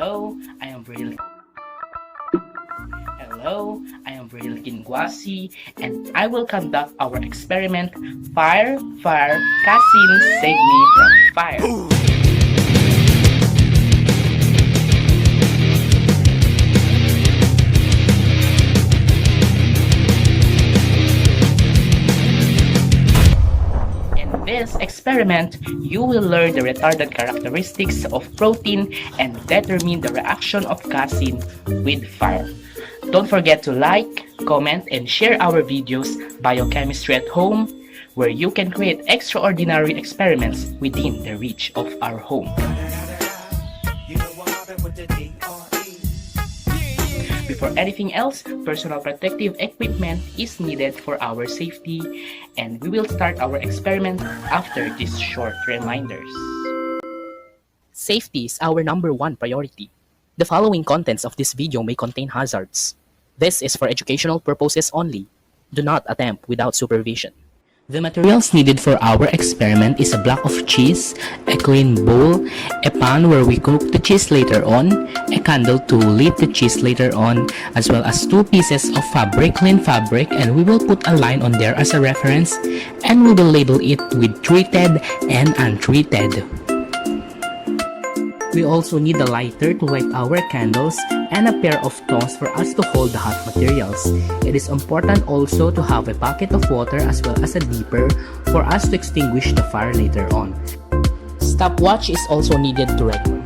Hello, I am Bril. Hello, I am Bril Kinguasi, and I will conduct our experiment Fire, Casein, Save Me from Fire. In this experiment, you will learn the retardant characteristics of protein and determine the reaction of casein with fire. Don't forget to like, comment, and share our videos, Biochemistry at Home, where you can create extraordinary experiments within the reach of our home. Before anything else, personal protective equipment is needed for our safety, and we will start our experiment after these short reminders. Safety is our #1 priority. The following contents of this video may contain hazards. This is for educational purposes only. Do not attempt without supervision. The materials needed for our experiment is a block of cheese, a clean bowl, a pan where we cook the cheese later on, a candle to lit the cheese later on, as well as 2 pieces of clean fabric, and we will put a line on there as a reference, and we will label it with treated and untreated. We also need a lighter to light our candles and a pair of tongs for us to hold the hot materials. It is important also to have a bucket of water as well as a dipper for us to extinguish the fire later on. Stopwatch is also needed to record.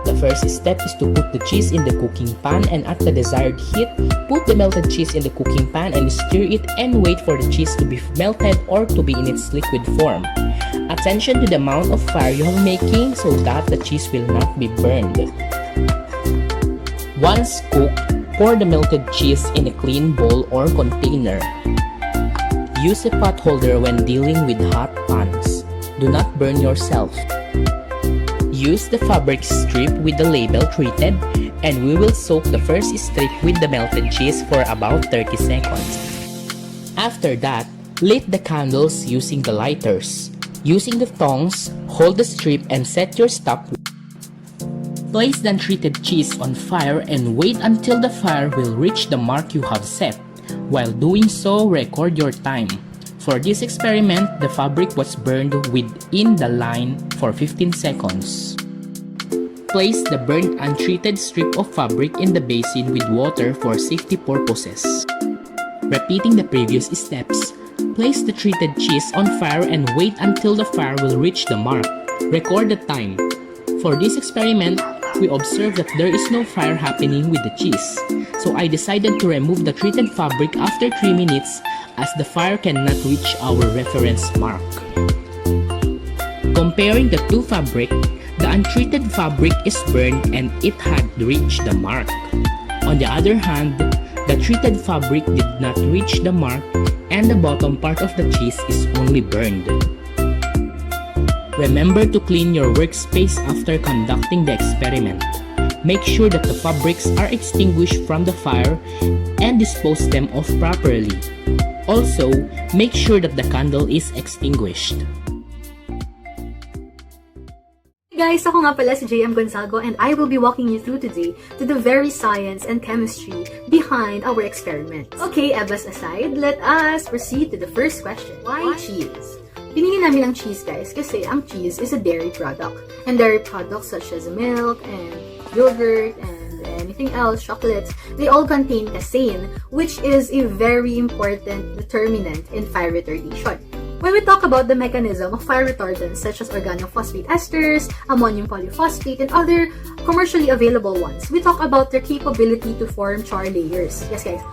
The first step is to put the cheese in the cooking pan, and at the desired heat, put the melted cheese in the cooking pan and stir it and wait for the cheese to be melted or to be in its liquid form. Attention to the amount of fire you are making so that the cheese will not be burned. Once cooked, pour the melted cheese in a clean bowl or container. Use a pot holder when dealing with hot pans. Do not burn yourself. Use the fabric strip with the label treated, and we will soak the first strip with the melted cheese for about 30 seconds. After that, lit the candles using the lighters. Using the tongs, hold the strip and set your stopwatch. Place the untreated cheese on fire and wait until the fire will reach the mark you have set. While doing so, record your time. For this experiment, the fabric was burned within the line for 15 seconds. Place the burnt untreated strip of fabric in the basin with water for safety purposes. Repeating the previous steps, place the treated cheese on fire and wait until the fire will reach the mark. Record the time. For this experiment, we observed that there is no fire happening with the cheese. So I decided to remove the treated fabric after 3 minutes as the fire cannot reach our reference mark. Comparing the 2 fabric, the untreated fabric is burned and it had reached the mark. On the other hand, the treated fabric did not reach the mark and the bottom part of the cheese is only burned. Remember to clean your workspace after conducting the experiment. Make sure that the fabrics are extinguished from the fire and dispose them off properly. Also, make sure that the candle is extinguished. Hey guys, ako nga pala si JM Gonzago, and I will be walking you through today to the very science and chemistry behind our experiment. Okay, Ebbas aside, let us proceed to the first question. Why cheese? Pinili namin ang cheese guys kasi ang cheese is a dairy product. And dairy products such as milk and yogurt and anything else, chocolates, they all contain casein, which is a very important determinant in fire retardation. When we talk about the mechanism of fire retardants such as organophosphate esters, ammonium polyphosphate, and other commercially available ones, we talk about their capability to form char layers. Yes guys,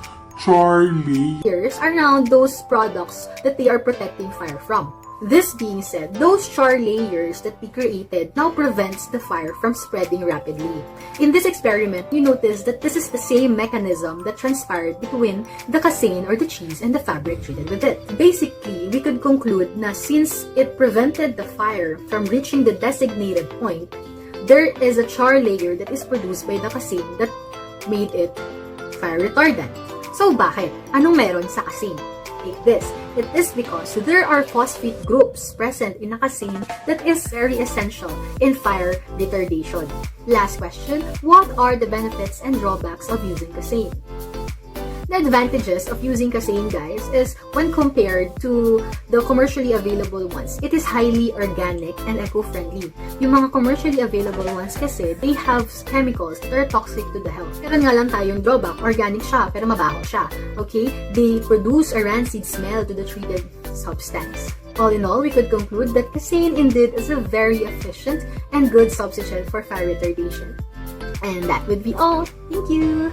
char layers are now those products that they are protecting fire from. This being said, those char layers that we created now prevents the fire from spreading rapidly. In this experiment, we noticed that this is the same mechanism that transpired between the casein or the cheese and the fabric treated with it. Basically, we could conclude na since it prevented the fire from reaching the designated point, there is a char layer that is produced by the casein that made it fire retardant. So bakit? Anong meron sa casein? take this? It is because there are phosphate groups present in a casein that is very essential in fire retardation. Last question, what are the benefits and drawbacks of using casein? The advantages of using casein, guys, is when compared to the commercially available ones, it is highly organic and eco-friendly. Yung mga commercially available ones kasi, they have chemicals that are toxic to the health. Meron nga lang tayong drawback, organic siya, pero mabaho siya. Okay? They produce a rancid smell to the treated substance. All in all, we could conclude that casein indeed is a very efficient and good substitute for fire retardation. And that would be all. Thank you!